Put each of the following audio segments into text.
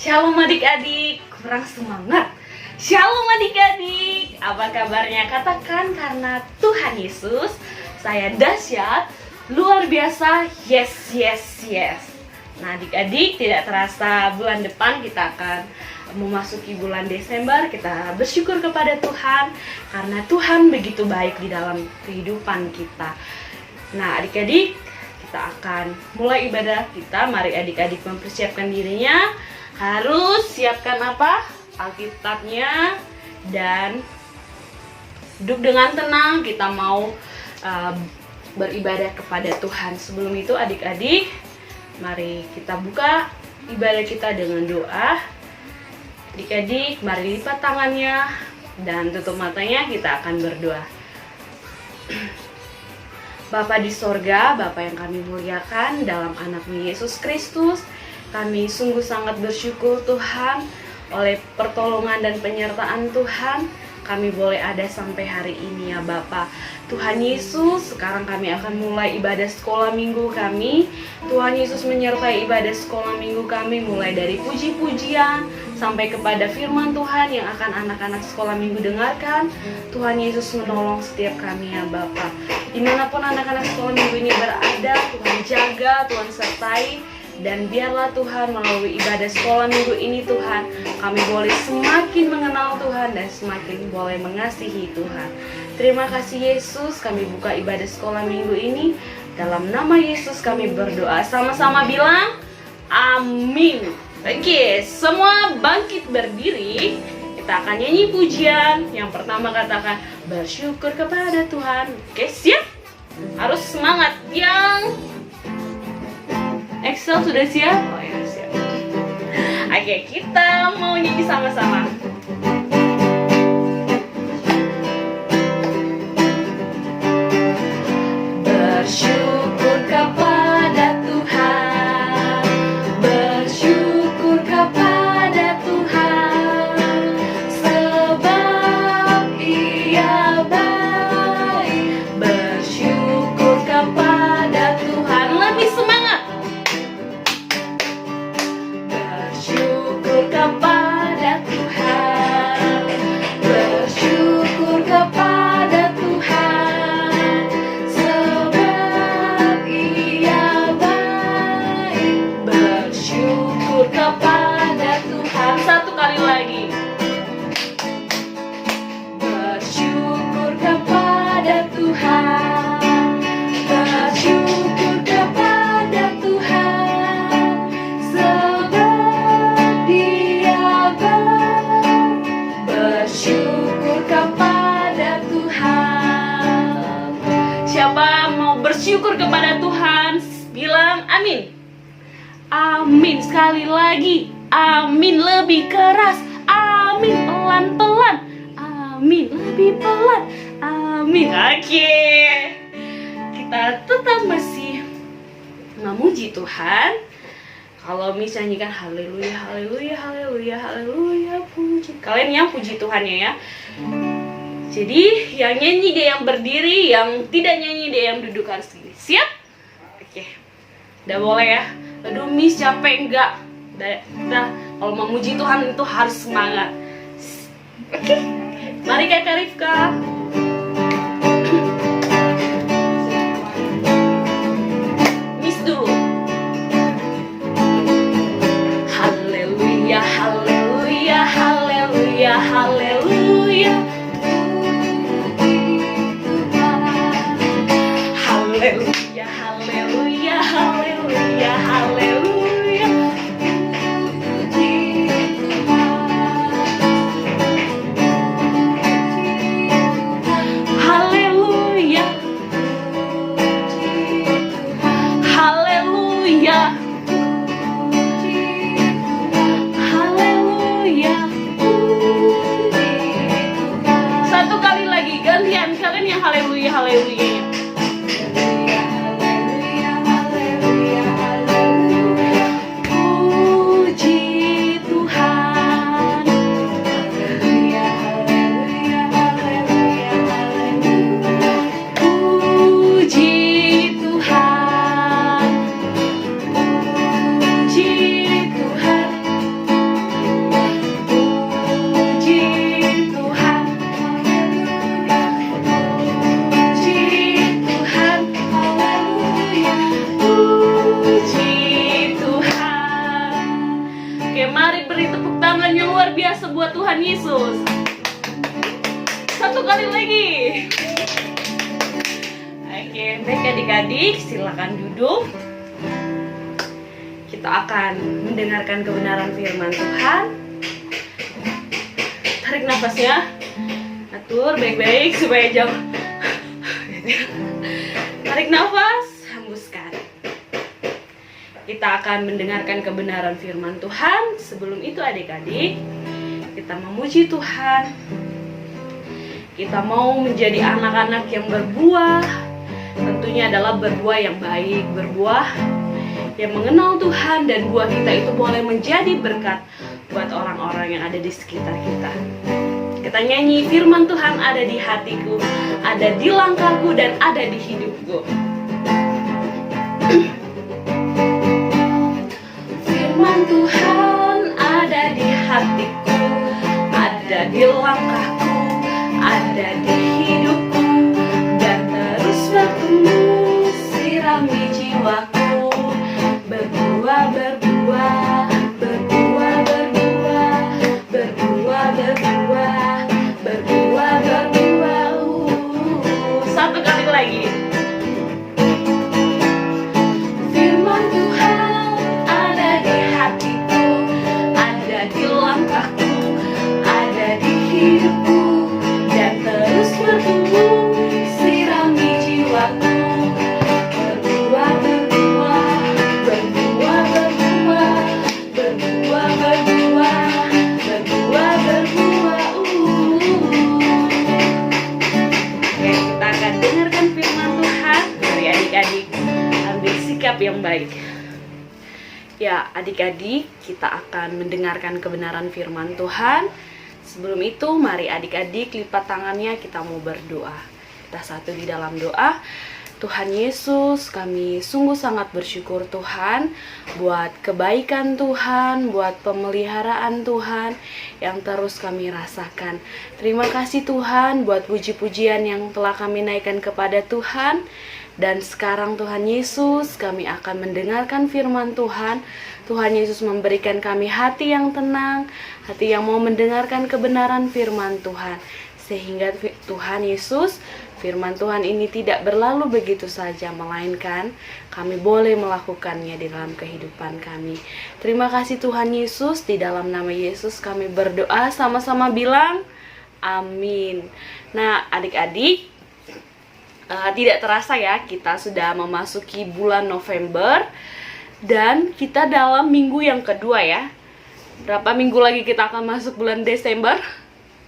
Shalom adik-adik, kurang semangat. Shalom adik-adik, apa kabarnya? Katakan karena Tuhan Yesus, saya dahsyat, luar biasa, yes, yes, yes. Nah adik-adik, tidak terasa bulan depan kita akan memasuki bulan Desember. Kita bersyukur kepada Tuhan karena Tuhan begitu baik di dalam kehidupan kita. Nah adik-adik, kita akan mulai ibadah kita. Mari adik-adik mempersiapkan dirinya. Harus siapkan apa? Alkitabnya dan duduk dengan tenang. Kita mau beribadah kepada Tuhan. Sebelum itu adik-adik, mari kita buka ibadah kita dengan doa. Adik-adik, mari lipat tangannya dan tutup matanya. Kita akan berdoa. Bapa di sorga, Bapa yang kami muliakan dalam anak-Mu Yesus Kristus, kami sungguh sangat bersyukur Tuhan oleh pertolongan dan penyertaan Tuhan. Kami boleh ada sampai hari ini ya Bapa. Tuhan Yesus, sekarang kami akan mulai ibadah sekolah minggu kami. Tuhan Yesus menyertai ibadah sekolah minggu kami mulai dari puji-pujian sampai kepada firman Tuhan yang akan anak-anak sekolah minggu dengarkan. Tuhan Yesus menolong setiap kami ya Bapa. Dimanapun anak-anak sekolah minggu ini berada, Tuhan jaga, Tuhan sertai. Dan biarlah Tuhan melalui ibadah sekolah minggu ini Tuhan, kami boleh semakin mengenal Tuhan dan semakin boleh mengasihi Tuhan. Terima kasih Yesus, kami buka ibadah sekolah minggu ini. Dalam nama Yesus kami berdoa. Sama-sama bilang amin. Oke, semua bangkit berdiri. Kita akan nyanyi pujian. Yang pertama katakan bersyukur kepada Tuhan. Oke, siap? Harus semangat. Yang Excel sudah siap? Oh ya, siap. Oke, kita mau nyanyi sama-sama. Bersyukur kepada Tuhan, bersyukur kepada Tuhan, sebab Ia baik. Bersyukur kepada Tuhan. Lebih semangat. Bersyukur kepada Tuhan, bersyukur kepada Tuhan, sebab Ia baik. Bersyukur kepada Tuhan. Satu kali lagi. Bersyukur kepada Tuhan, bersyukur kepada Tuhan, sebab Dia baik. Bersyukur kepada Tuhan. Siapa mau bersyukur kepada Tuhan? Bilang amin. Amin. Sekali lagi. Amin. Lebih keras. Amin. Pelan-pelan. Amin. Lebih pelan. Amin. Oke. Kita tetap masih memuji Tuhan. Kalau misalnya kan haleluya, haleluya, haleluya, haleluya, puji. Kalian yang puji Tuhannya ya. Jadi yang nyanyi dia yang berdiri, yang tidak nyanyi dia yang duduk harus gini. Siap? Oke. Udah boleh ya. Aduh Miss capek enggak? Udah. Kalau memuji Tuhan itu harus semangat. Oke. Mari Kakak Rifka. Miss dulu. Haleluya, haleluya, haleluya, haleluya. Haleluya, haleluya, haleluya, haleluya. Puji Tuhan. Haleluya. Haleluya. Haleluya. Satu kali lagi gantian, kalian yang haleluya, haleluya. adik-adik, silakan duduk. Kita akan mendengarkan kebenaran firman Tuhan. Tarik nafasnya, atur baik-baik supaya jauh. Tarik nafas, hembuskan. Kita akan mendengarkan kebenaran firman Tuhan. Sebelum itu adik-adik, kita memuji Tuhan. Kita mau menjadi anak-anak yang berbuah. Tentunya adalah berbuah yang baik, berbuah yang mengenal Tuhan, dan buah kita itu boleh menjadi berkat buat orang-orang yang ada di sekitar kita. Kita nyanyi, firman Tuhan ada di hatiku, ada di langkahku, dan ada di hidupku. Firman Tuhan ada di hatiku, ada di langkahku, ada di hidupku, dan terus bertumbuh, sirami jiwaku. Berbuah, berbuah, berbuah, berbuah, berbuah, berbuah, berbuah, berbuah. Satu kali lagi. Firman Tuhan ada di hatiku, ada di langkahku, ada di hidupku, dan terus bertumbuh, sirami jiwaku. Yang baik. Ya, adik-adik, kita akan mendengarkan kebenaran firman Tuhan. Sebelum itu, mari adik-adik lipat tangannya, kita mau berdoa. Kita satu di dalam doa. Tuhan Yesus, kami sungguh sangat bersyukur Tuhan buat kebaikan Tuhan, buat pemeliharaan Tuhan yang terus kami rasakan. Terima kasih Tuhan buat puji-pujian yang telah kami naikkan kepada Tuhan. Dan sekarang Tuhan Yesus, kami akan mendengarkan firman Tuhan. Tuhan Yesus memberikan kami hati yang tenang, hati yang mau mendengarkan kebenaran firman Tuhan. Sehingga Tuhan Yesus, firman Tuhan ini tidak berlalu begitu saja, melainkan kami boleh melakukannya di dalam kehidupan kami. Terima kasih Tuhan Yesus, di dalam nama Yesus kami berdoa, sama-sama bilang amin. Nah adik-adik, tidak terasa ya, kita sudah memasuki bulan November dan kita dalam minggu yang kedua ya. Berapa minggu lagi kita akan masuk bulan Desember?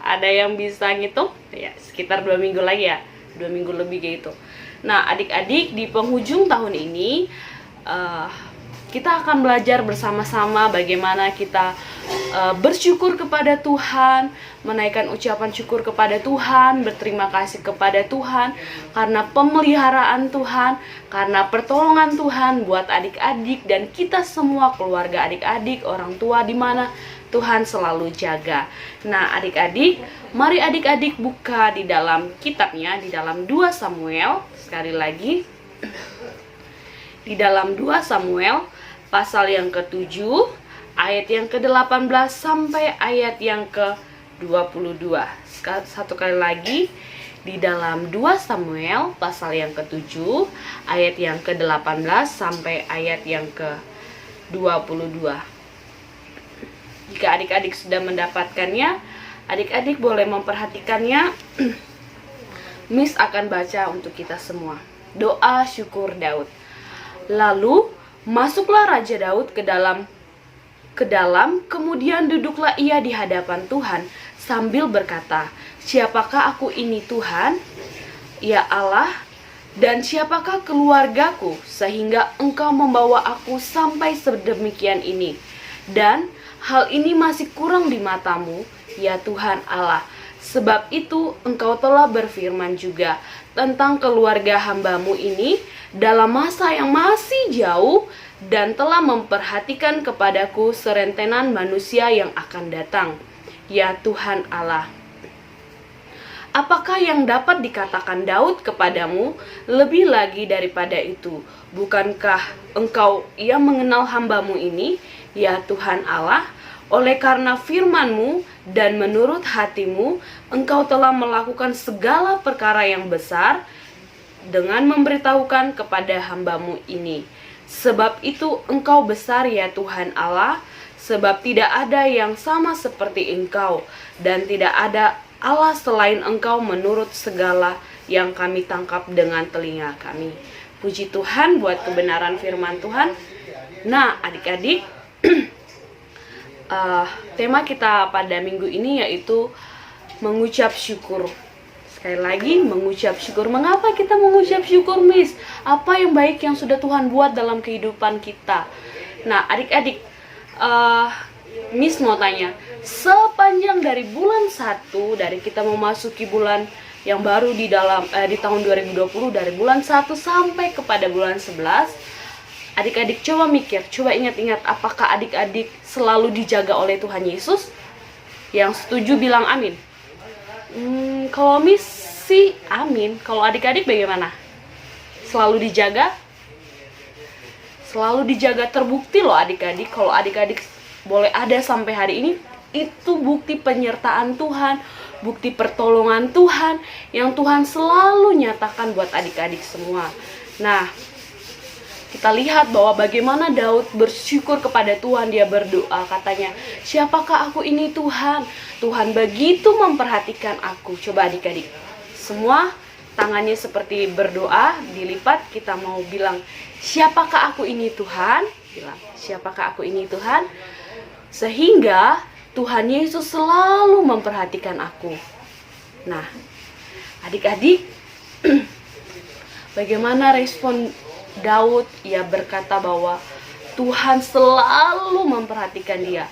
Ada yang bisa ngitung? Ya, sekitar 2 minggu lagi ya, 2 minggu lebih gitu. Nah adik-adik, di penghujung tahun ini kita akan belajar bersama-sama bagaimana kita bersyukur kepada Tuhan, menaikkan ucapan syukur kepada Tuhan, berterima kasih kepada Tuhan karena pemeliharaan Tuhan, karena pertolongan Tuhan buat adik-adik dan kita semua, keluarga adik-adik, orang tua, di mana Tuhan selalu jaga. Nah adik-adik, mari adik-adik buka di dalam kitabnya, di dalam 2 Samuel, sekali lagi di dalam 2 Samuel pasal yang ke-7 ayat yang ke-18 sampai ayat yang ke-22. Satu kali lagi, di dalam 2 Samuel pasal yang ke-7 ayat yang ke-18 sampai ayat yang ke-22. Jika adik-adik sudah mendapatkannya, adik-adik boleh memperhatikannya. Miss akan baca untuk kita semua. Doa syukur Daud. Lalu masuklah Raja Daud ke dalam, kemudian duduklah ia di hadapan Tuhan sambil berkata, siapakah aku ini Tuhan, ya Allah, dan siapakah keluargaku sehingga engkau membawa aku sampai sedemikian ini, dan hal ini masih kurang di matamu, ya Tuhan Allah. Sebab itu engkau telah berfirman juga tentang keluarga hambamu ini dalam masa yang masih jauh, dan telah memperhatikan kepadaku serentenan manusia yang akan datang, ya Tuhan Allah. Apakah yang dapat dikatakan Daud kepadamu lebih lagi daripada itu? Bukankah engkau yang mengenal hambamu ini, ya Tuhan Allah? Oleh karena firman-Mu dan menurut hatimu, engkau telah melakukan segala perkara yang besar dengan memberitahukan kepada hamba-Mu ini. Sebab itu Engkau besar ya Tuhan Allah, sebab tidak ada yang sama seperti Engkau, dan tidak ada Allah selain Engkau menurut segala yang kami tangkap dengan telinga kami. Puji Tuhan buat kebenaran firman Tuhan. Nah, adik-adik, tema kita pada minggu ini yaitu mengucap syukur. Sekali lagi, mengucap syukur. Mengapa kita mengucap syukur, Miss? Apa yang baik yang sudah Tuhan buat dalam kehidupan kita? Nah, adik-adik, Miss mau tanya, sepanjang dari bulan 1, dari kita memasuki bulan yang baru di tahun 2020, dari bulan 1 sampai kepada bulan 11, adik-adik coba mikir, coba ingat-ingat, apakah adik-adik selalu dijaga oleh Tuhan Yesus? Yang setuju bilang amin. Kalau Miss sih amin. Kalau adik-adik bagaimana? Selalu dijaga? Selalu dijaga, terbukti loh adik-adik. Kalau adik-adik boleh ada sampai hari ini, itu bukti penyertaan Tuhan, bukti pertolongan Tuhan yang Tuhan selalu nyatakan buat adik-adik semua. Nah, kita lihat bahwa bagaimana Daud bersyukur kepada Tuhan. Dia berdoa, katanya, siapakah aku ini Tuhan? Tuhan begitu memperhatikan aku. Coba adik-adik, semua tangannya seperti berdoa, dilipat. Kita mau bilang, siapakah aku ini Tuhan? Bilang, siapakah aku ini Tuhan? Sehingga Tuhan Yesus selalu memperhatikan aku. Nah, adik-adik, bagaimana respon Daud? Ia berkata bahwa Tuhan selalu memperhatikan dia.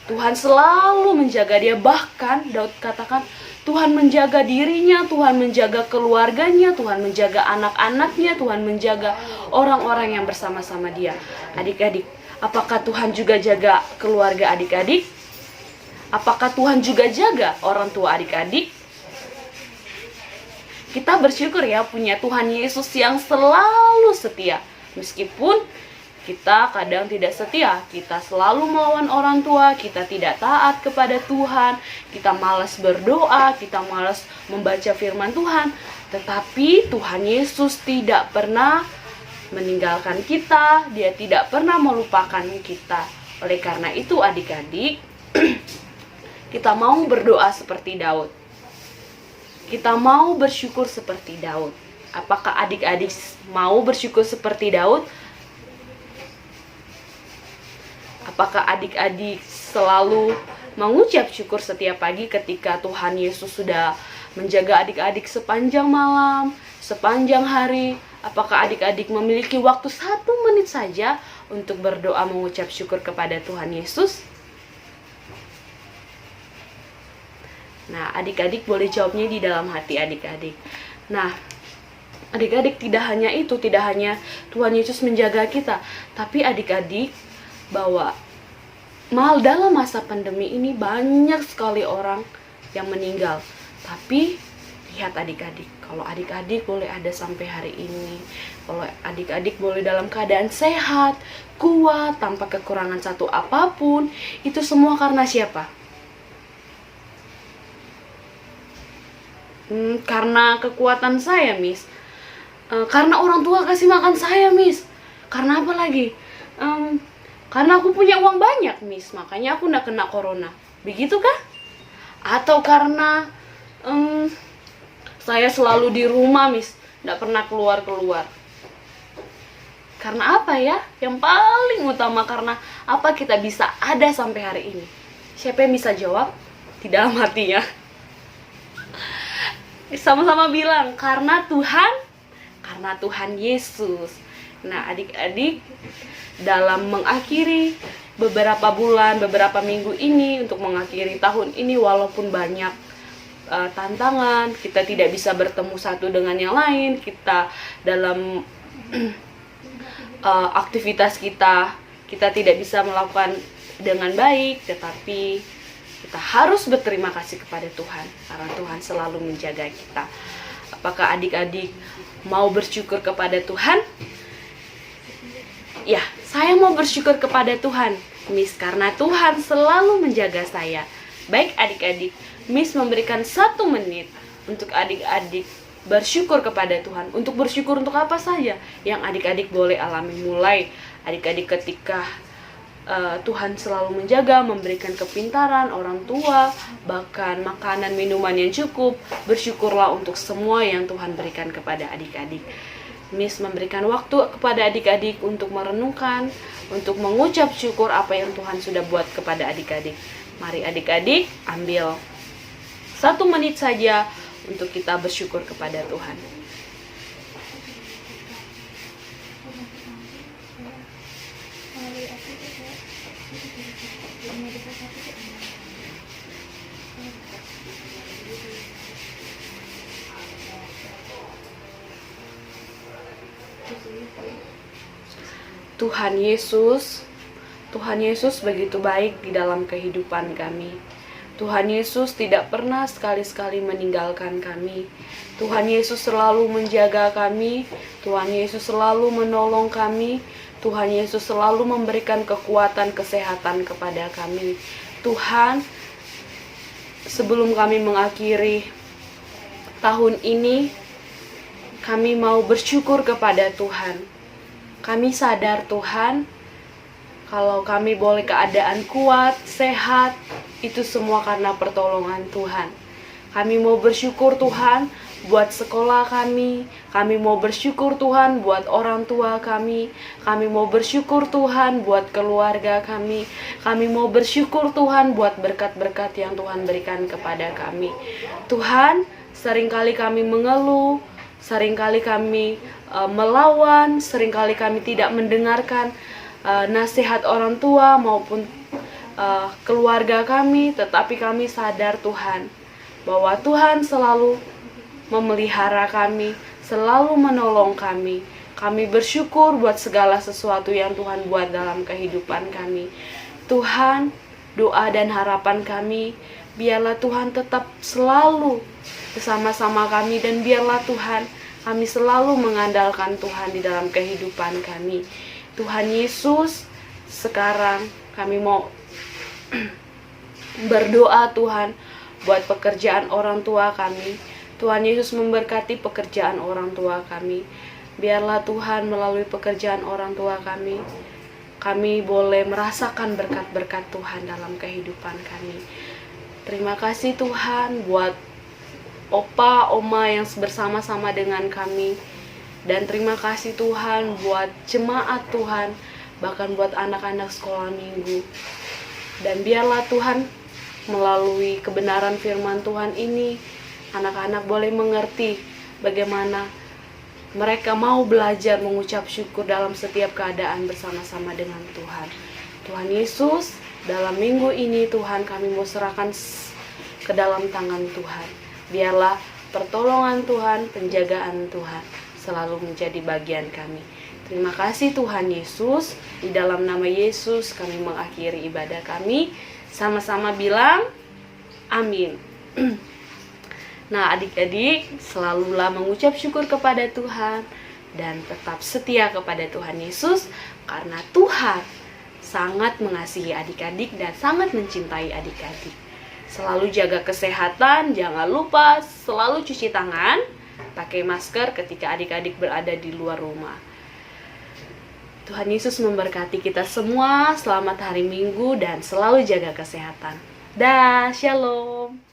Tuhan selalu menjaga dia. Bahkan Daud katakan, Tuhan menjaga dirinya, Tuhan menjaga keluarganya, Tuhan menjaga anak-anaknya, Tuhan menjaga orang-orang yang bersama-sama dia. Adik-adik, apakah Tuhan juga jaga keluarga adik-adik? Apakah Tuhan juga jaga orang tua adik-adik? Kita bersyukur ya punya Tuhan Yesus yang selalu setia. Meskipun kita kadang tidak setia, kita selalu melawan orang tua, kita tidak taat kepada Tuhan, kita malas berdoa, kita malas membaca firman Tuhan. Tetapi Tuhan Yesus tidak pernah meninggalkan kita, Dia tidak pernah melupakan kita. Oleh karena itu adik-adik, kita mau berdoa seperti Daud. Kita mau bersyukur seperti Daud. Apakah adik-adik mau bersyukur seperti Daud? Apakah adik-adik selalu mengucap syukur setiap pagi ketika Tuhan Yesus sudah menjaga adik-adik sepanjang malam, sepanjang hari? Apakah adik-adik memiliki waktu 1 menit saja untuk berdoa mengucap syukur kepada Tuhan Yesus? Nah, adik-adik boleh jawabnya di dalam hati adik-adik. Nah, adik-adik, tidak hanya itu, tidak hanya Tuhan Yesus menjaga kita, tapi adik-adik, bahwa dalam masa pandemi ini banyak sekali orang yang meninggal. Tapi lihat adik-adik, kalau adik-adik boleh ada sampai hari ini, kalau adik-adik boleh dalam keadaan sehat, kuat, tanpa kekurangan satu apapun, itu semua karena siapa? Karena kekuatan saya, Miss. Karena orang tua kasih makan saya, Miss. Karena apa lagi? Karena aku punya uang banyak, Miss. Makanya aku nggak kena corona. Begitu kah? Atau karena saya selalu di rumah, Miss. Nggak pernah keluar-keluar. Karena apa ya? Yang paling utama, karena apa kita bisa ada sampai hari ini? Siapa yang bisa jawab? Di dalam hatinya. Sama-sama bilang, karena Tuhan Yesus. Nah, adik-adik, dalam mengakhiri beberapa bulan, beberapa minggu ini, untuk mengakhiri tahun ini, walaupun banyak tantangan, kita tidak bisa bertemu satu dengan yang lain, kita dalam aktivitas kita tidak bisa melakukan dengan baik, tetapi kita harus berterima kasih kepada Tuhan, karena Tuhan selalu menjaga kita. Apakah adik-adik mau bersyukur kepada Tuhan? Ya, saya mau bersyukur kepada Tuhan, Miss, karena Tuhan selalu menjaga saya. Baik adik-adik, Miss memberikan 1 menit untuk adik-adik bersyukur kepada Tuhan. Untuk bersyukur untuk apa saja yang adik-adik boleh alami, mulai adik-adik ketika Tuhan selalu menjaga, memberikan kepintaran orang tua, bahkan makanan minuman yang cukup. Bersyukurlah untuk semua yang Tuhan berikan kepada adik-adik. Miss memberikan waktu kepada adik-adik untuk merenungkan, untuk mengucap syukur apa yang Tuhan sudah buat kepada adik-adik. Mari adik-adik ambil 1 menit saja untuk kita bersyukur kepada Tuhan. Tuhan Yesus begitu baik di dalam kehidupan kami. Tuhan Yesus tidak pernah sekali-sekali meninggalkan kami. Tuhan Yesus selalu menjaga kami. Tuhan Yesus selalu menolong kami. Tuhan Yesus selalu memberikan kekuatan, kesehatan kepada kami. Tuhan, sebelum kami mengakhiri tahun ini, kami mau bersyukur kepada Tuhan. Kami sadar Tuhan, kalau kami boleh keadaan kuat, sehat, itu semua karena pertolongan Tuhan. Kami mau bersyukur Tuhan buat sekolah kami. Kami mau bersyukur Tuhan buat orang tua kami. Kami mau bersyukur Tuhan buat keluarga kami. Kami mau bersyukur Tuhan buat berkat-berkat yang Tuhan berikan kepada kami. Tuhan, seringkali kami mengeluh, seringkali kami melawan, seringkali kami tidak mendengarkan nasihat orang tua maupun keluarga kami, tetapi kami sadar Tuhan bahwa Tuhan selalu memelihara kami, selalu menolong kami. Kami bersyukur buat segala sesuatu yang Tuhan buat dalam kehidupan kami. Tuhan, doa dan harapan kami, biarlah Tuhan tetap selalu bersama-sama kami, dan biarlah Tuhan kami selalu mengandalkan Tuhan di dalam kehidupan kami. Tuhan Yesus, sekarang kami mau berdoa Tuhan buat pekerjaan orang tua kami. Tuhan Yesus memberkati pekerjaan orang tua kami. Biarlah Tuhan melalui pekerjaan orang tua kami, kami boleh merasakan berkat-berkat Tuhan dalam kehidupan kami. Terima kasih Tuhan buat opa, oma yang bersama-sama dengan kami. Dan terima kasih Tuhan buat jemaat Tuhan, bahkan buat anak-anak sekolah minggu. Dan biarlah Tuhan melalui kebenaran firman Tuhan ini, anak-anak boleh mengerti bagaimana mereka mau belajar mengucap syukur dalam setiap keadaan bersama-sama dengan Tuhan. Tuhan Yesus, dalam minggu ini Tuhan kami mau serahkan ke dalam tangan Tuhan. Biarlah pertolongan Tuhan, penjagaan Tuhan selalu menjadi bagian kami. Terima kasih Tuhan Yesus. Di dalam nama Yesus kami mengakhiri ibadah kami. Sama-sama bilang amin. Nah adik-adik, selalulah mengucap syukur kepada Tuhan dan tetap setia kepada Tuhan Yesus, karena Tuhan sangat mengasihi adik-adik dan sangat mencintai adik-adik. Selalu jaga kesehatan, jangan lupa selalu cuci tangan, pakai masker ketika adik-adik berada di luar rumah. Tuhan Yesus memberkati kita semua. Selamat hari Minggu dan selalu jaga kesehatan. Dah, shalom.